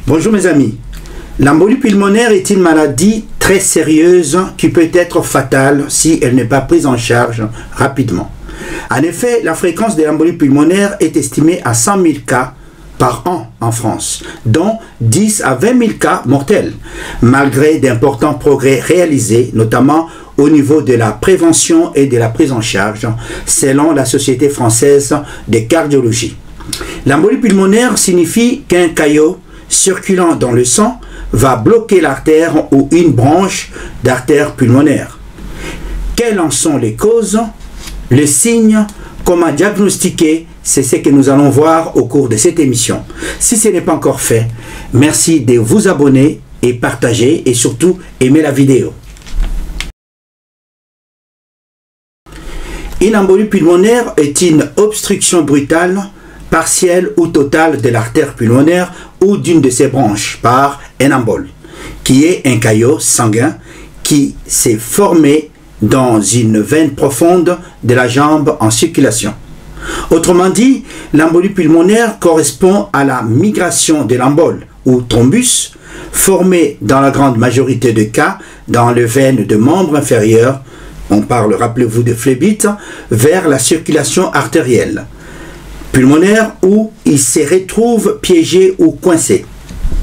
Bonjour mes amis. L'embolie pulmonaire est une maladie très sérieuse qui peut être fatale si elle n'est pas prise en charge rapidement. En effet, la fréquence de l'embolie pulmonaire est estimée à 100 000 cas par an en France, dont 10 à 20 000 cas mortels, malgré d'importants progrès réalisés, notamment au niveau de la prévention et de la prise en charge, selon la Société française de cardiologie. L'embolie pulmonaire signifie qu'un caillot circulant dans le sang va bloquer l'artère ou une branche d'artère pulmonaire. Quelles en sont les causes, les signes, comment diagnostiquer? C'est ce que nous allons voir au cours de cette émission. Si ce n'est pas encore fait, merci de vous abonner et partager et surtout aimer la vidéo. Une embolie pulmonaire est une obstruction brutale, partielle ou totale de l'artère pulmonaire ou d'une de ses branches par un embole, qui est un caillot sanguin qui s'est formé dans une veine profonde de la jambe en circulation. Autrement dit, l'embolie pulmonaire correspond à la migration de l'embole ou thrombus formé dans la grande majorité des cas dans les veines de membres inférieurs, on parle, rappelez-vous, de phlébite, vers la circulation artérielle pulmonaire où il se retrouve piégé ou coincé,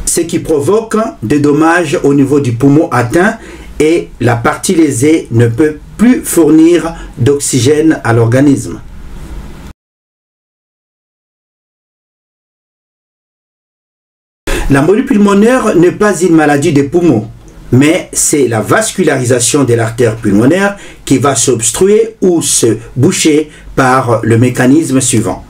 ce qui provoque des dommages au niveau du poumon atteint et la partie lésée ne peut plus fournir d'oxygène à l'organisme. L'embolie pulmonaire n'est pas une maladie des poumons, mais c'est la vascularisation de l'artère pulmonaire qui va s'obstruer ou se boucher par le mécanisme suivant.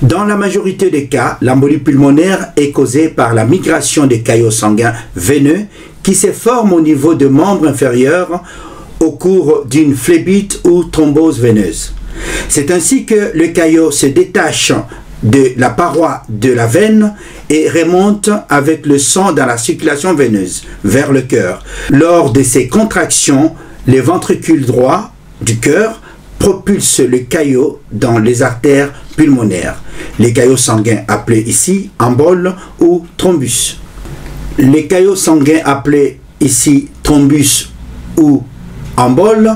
Dans la majorité des cas, l'embolie pulmonaire est causée par la migration des caillots sanguins veineux qui se forment au niveau des membres inférieurs au cours d'une phlébite ou thrombose veineuse. C'est ainsi que le caillot se détache de la paroi de la veine et remonte avec le sang dans la circulation veineuse vers le cœur. Lors de ces contractions, les ventricules droits du cœur propulsent le caillot dans les artères pulmonaires. Les caillots sanguins appelés ici embole ou thrombus. Les caillots sanguins appelés ici thrombus ou embole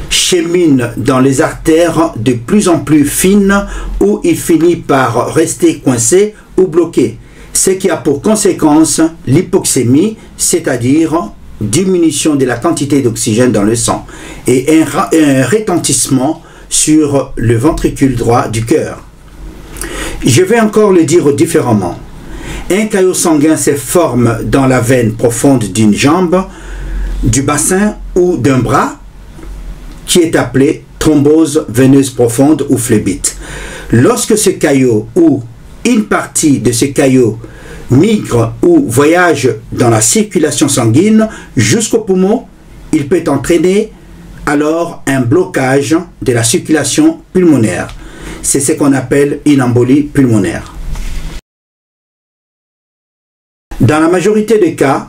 cheminent dans les artères de plus en plus fines où il finit par rester coincé ou bloqué, ce qui a pour conséquence l'hypoxémie, c'est-à-dire diminution de la quantité d'oxygène dans le sang et un retentissement sur le ventricule droit du cœur. Je vais encore le dire différemment. Un caillot sanguin se forme dans la veine profonde d'une jambe, du bassin ou d'un bras qui est appelé thrombose veineuse profonde ou phlébite. Lorsque ce caillot ou une partie de ce caillot migre ou voyage dans la circulation sanguine jusqu'au poumon, il peut entraîner alors un blocage de la circulation pulmonaire. C'est ce qu'on appelle une embolie pulmonaire. Dans la majorité des cas,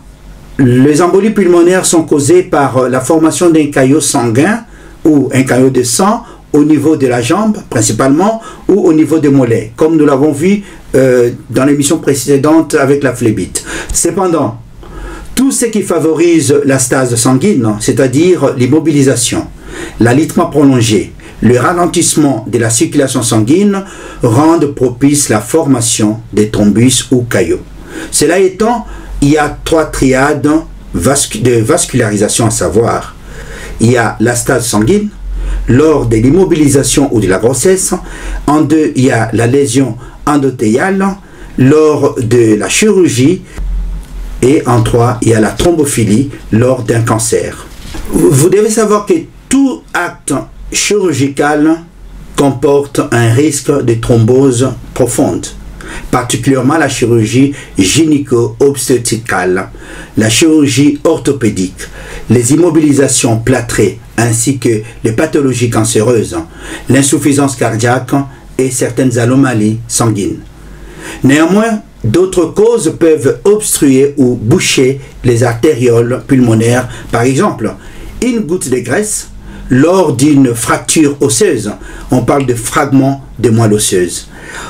les embolies pulmonaires sont causées par la formation d'un caillot sanguin ou un caillot de sang au niveau de la jambe principalement ou au niveau des mollets, comme nous l'avons vu dans l'émission précédente avec la phlébite. Cependant, tout ce qui favorise la stase sanguine, c'est-à-dire l'immobilisation, l'alittement prolongé, le ralentissement de la circulation sanguine, rendent propice la formation des thrombus ou caillots. Cela étant, il y a trois triades de vascularisation à savoir. Il y a la stase sanguine, lors de l'immobilisation ou de la grossesse. En deux, il y a la lésion endothéliale, lors de la chirurgie. Et en trois, il y a la thrombophilie, lors d'un cancer. Vous devez savoir que tout acte chirurgical comporte un risque de thrombose profonde, particulièrement la chirurgie gynéco-obstétricale, la chirurgie orthopédique, les immobilisations plâtrées ainsi que les pathologies cancéreuses, l'insuffisance cardiaque et certaines anomalies sanguines. Néanmoins, d'autres causes peuvent obstruer ou boucher les artérioles pulmonaires, par exemple une goutte de graisse lors d'une fracture osseuse. On parle de fragment de moelle osseuse.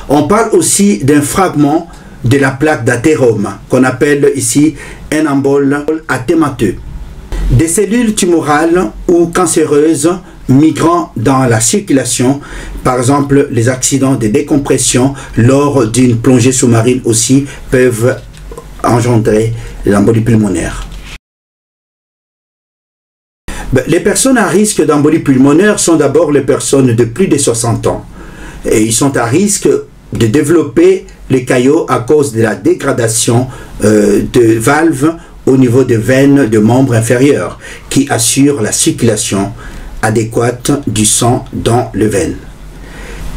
On parle aussi d'un fragment de la plaque d'athérome, qu'on appelle ici un embole athémateux. Des cellules tumorales ou cancéreuses migrant dans la circulation, par exemple les accidents de décompression lors d'une plongée sous-marine aussi peuvent engendrer l'embolie pulmonaire. Les personnes à risque d'embolie pulmonaire sont d'abord les personnes de plus de 60 ans. Et ils sont à risque de développer les caillots à cause de la dégradation de valves au niveau des veines de membres inférieurs qui assurent la circulation adéquate du sang dans les veines.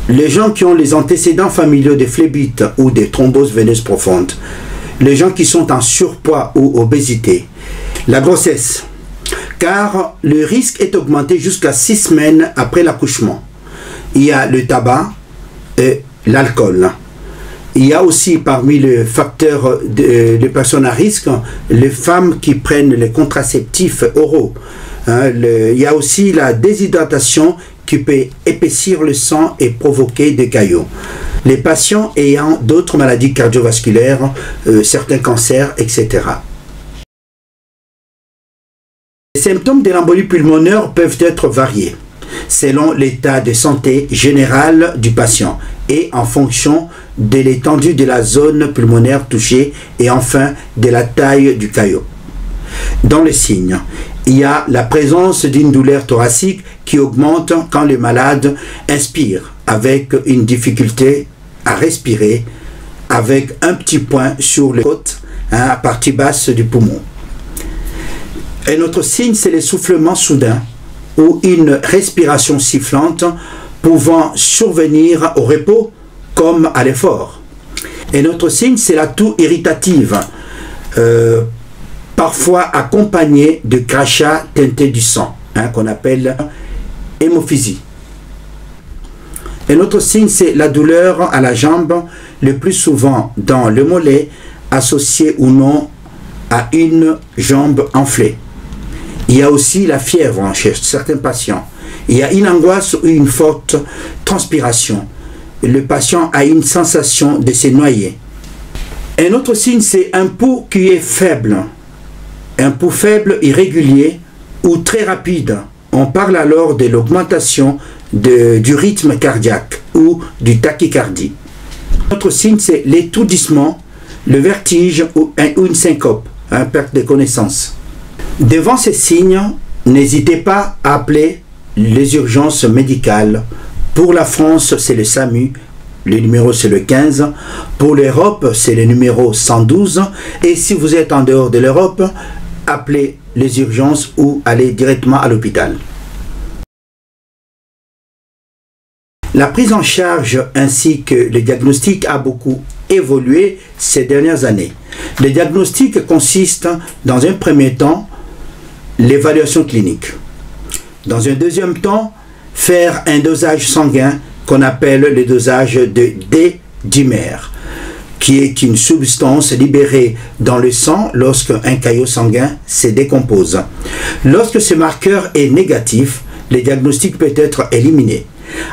Les gens qui ont les antécédents familiaux de phlébite ou de thrombose veineuse profonde, les gens qui sont en surpoids ou obésité, la grossesse, car le risque est augmenté jusqu'à 6 semaines après l'accouchement. Il y a le tabac et l'alcool. Il y a aussi parmi les facteurs de personnes à risque, les femmes qui prennent les contraceptifs oraux. Il y a aussi la déshydratation qui peut épaissir le sang et provoquer des caillots. Les patients ayant d'autres maladies cardiovasculaires, certains cancers, etc. Les symptômes de l'embolie pulmonaire peuvent être variés selon l'état de santé général du patient et en fonction de l'étendue de la zone pulmonaire touchée et enfin de la taille du caillot. Dans les signes, il y a la présence d'une douleur thoracique qui augmente quand le malade inspire avec une difficulté à respirer, avec un petit point sur le côte, à partie basse du poumon. Un autre signe, c'est l'essoufflement soudain ou une respiration sifflante pouvant survenir au repos comme à l'effort. Un autre signe, c'est la toux irritative, parfois accompagnée de crachats teintés du sang, qu'on appelle hémophysie. Un autre signe, c'est la douleur à la jambe, le plus souvent dans le mollet, associée ou non à une jambe enflée. Il y a aussi la fièvre chez certains patients. Il y a une angoisse ou une forte transpiration. Le patient a une sensation de se noyer. Un autre signe, c'est un pouls qui est faible. Un pouls faible, irrégulier ou très rapide. On parle alors de l'augmentation du rythme cardiaque ou du tachycardie. Un autre signe, c'est l'étourdissement, le vertige ou une syncope, perte de connaissance. Devant ces signes, n'hésitez pas à appeler les urgences médicales. Pour la France, c'est le SAMU, le numéro c'est le 15. Pour l'Europe, c'est le numéro 112. Et si vous êtes en dehors de l'Europe, appelez les urgences ou allez directement à l'hôpital. La prise en charge ainsi que le diagnostic a beaucoup évolué ces dernières années. Le diagnostic consiste dans un premier temps l'évaluation clinique. Dans un deuxième temps, faire un dosage sanguin qu'on appelle le dosage de D-dimère, qui est une substance libérée dans le sang lorsqu'un caillot sanguin se décompose. Lorsque ce marqueur est négatif, le diagnostic peut être éliminé.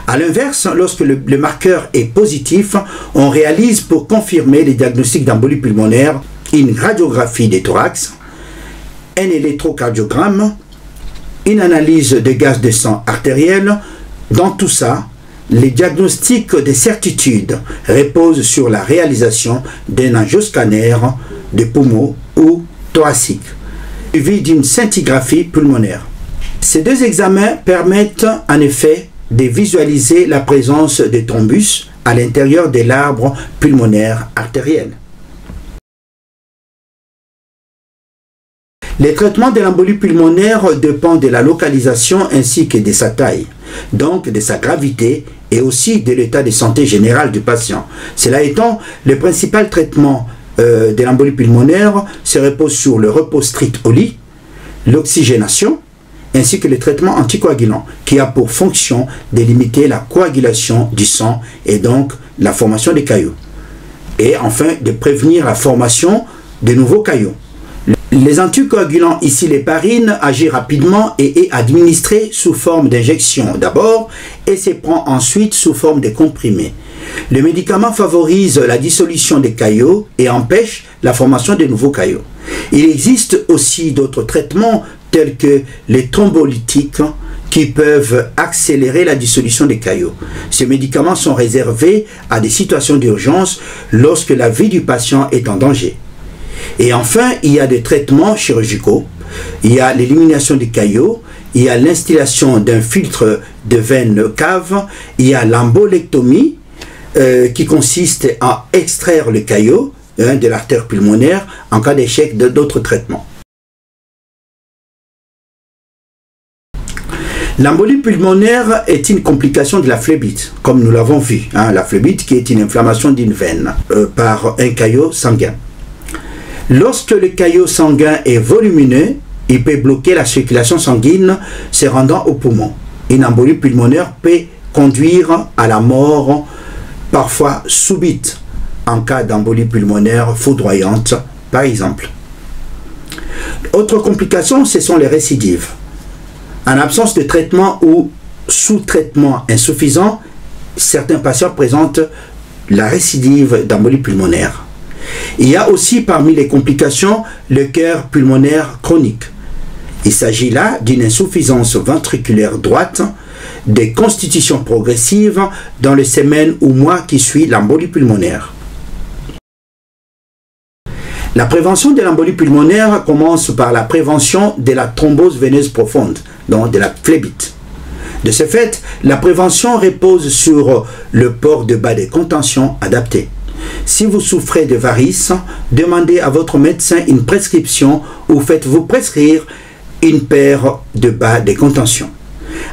A l'inverse, lorsque le marqueur est positif, on réalise pour confirmer les diagnostics d'embolie pulmonaire une radiographie des thorax, un électrocardiogramme, une analyse de gaz de sang artériel. Dans tout ça, les diagnostics de certitude reposent sur la réalisation d'un angioscanner de poumon ou thoracique, suivi d'une scintigraphie pulmonaire. Ces deux examens permettent en effet de visualiser la présence de thrombus à l'intérieur de l'arbre pulmonaire artériel. Les traitements de l'embolie pulmonaire dépendent de la localisation ainsi que de sa taille, donc de sa gravité et aussi de l'état de santé général du patient. Cela étant, le principal traitement de l'embolie pulmonaire se repose sur le repos strict au lit, l'oxygénation, ainsi que le traitement anticoagulant qui a pour fonction de limiter la coagulation du sang et donc la formation des caillots. Et enfin, de prévenir la formation de nouveaux caillots. Les anticoagulants, ici l'héparine, agit rapidement et est administré sous forme d'injection d'abord et se prend ensuite sous forme de comprimés. Le médicament favorise la dissolution des caillots et empêche la formation de nouveaux caillots. Il existe aussi d'autres traitements tels que les thrombolytiques qui peuvent accélérer la dissolution des caillots. Ces médicaments sont réservés à des situations d'urgence lorsque la vie du patient est en danger. Et enfin, il y a des traitements chirurgicaux, il y a l'élimination des caillots, il y a l'instillation d'un filtre de veine cave, il y a l'embolectomie qui consiste à extraire le caillot de l'artère pulmonaire en cas d'échec d'autres traitements. L'embolie pulmonaire est une complication de la phlébite, comme nous l'avons vu. La phlébite qui est une inflammation d'une veine par un caillot sanguin. Lorsque le caillot sanguin est volumineux, il peut bloquer la circulation sanguine se rendant au poumon. Une embolie pulmonaire peut conduire à la mort, parfois subite, en cas d'embolie pulmonaire foudroyante, par exemple. Autre complication, ce sont les récidives. En absence de traitement ou sous-traitement insuffisant, certains patients présentent la récidive d'embolie pulmonaire. Il y a aussi parmi les complications le cœur pulmonaire chronique. Il s'agit là d'une insuffisance ventriculaire droite, des constitutions progressives dans les semaines ou mois qui suivent l'embolie pulmonaire. La prévention de l'embolie pulmonaire commence par la prévention de la thrombose veineuse profonde, donc de la phlébite. De ce fait, la prévention repose sur le port de bas de contention adapté. Si vous souffrez de varices, demandez à votre médecin une prescription ou faites-vous prescrire une paire de bas de contention.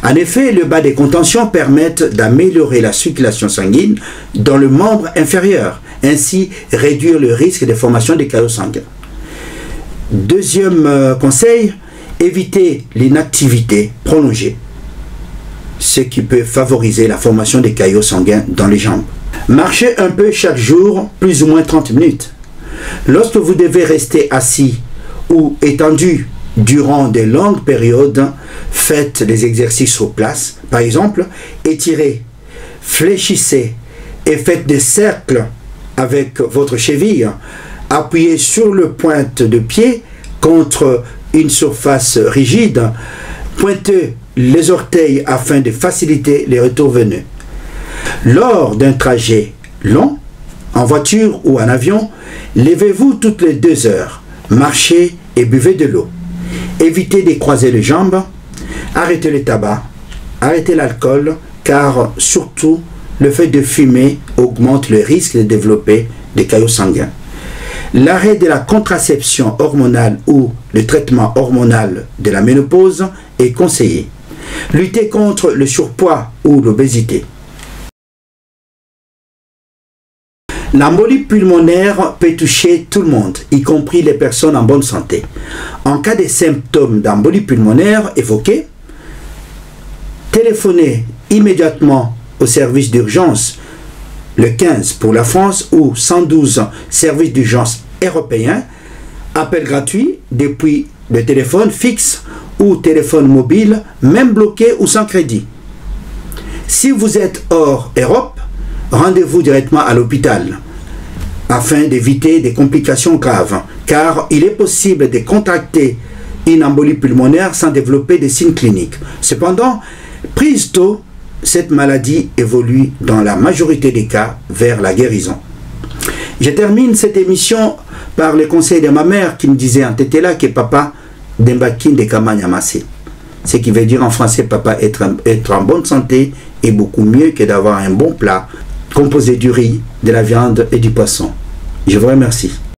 En effet, le bas de contention permettent d'améliorer la circulation sanguine dans le membre inférieur, ainsi réduire le risque de formation des caillots sanguins. Deuxième conseil, évitez l'inactivité prolongée, ce qui peut favoriser la formation des caillots sanguins dans les jambes. Marchez un peu chaque jour, plus ou moins 30 minutes. Lorsque vous devez rester assis ou étendu durant de longues périodes, faites des exercices sur place. Par exemple, étirez, fléchissez et faites des cercles avec votre cheville. Appuyez sur le pointe de pied contre une surface rigide. Pointez les orteils afin de faciliter les retours veineux. Lors d'un trajet long, en voiture ou en avion, levez-vous toutes les 2 heures, marchez et buvez de l'eau. Évitez de croiser les jambes, arrêtez le tabac, arrêtez l'alcool, car surtout le fait de fumer augmente le risque de développer des caillots sanguins. L'arrêt de la contraception hormonale ou le traitement hormonal de la ménopause est conseillé. Luttez contre le surpoids ou l'obésité. L'embolie pulmonaire peut toucher tout le monde, y compris les personnes en bonne santé. En cas de symptômes d'embolie pulmonaire évoqués, téléphonez immédiatement au service d'urgence, le 15 pour la France ou 112 service d'urgence européen, appel gratuit depuis le téléphone fixe ou téléphone mobile, même bloqué ou sans crédit. Si vous êtes hors Europe, rendez-vous directement à l'hôpital afin d'éviter des complications graves, car il est possible de contracter une embolie pulmonaire sans développer des signes cliniques. Cependant, prise tôt, cette maladie évolue dans la majorité des cas vers la guérison. Je termine cette émission par le conseil de ma mère qui me disait en tétéla que papa d'embakin de kamanyamase. Ce qui veut dire en français papa être en bonne santé est beaucoup mieux que d'avoir un bon plat composé du riz, de la viande et du poisson. Je vous remercie.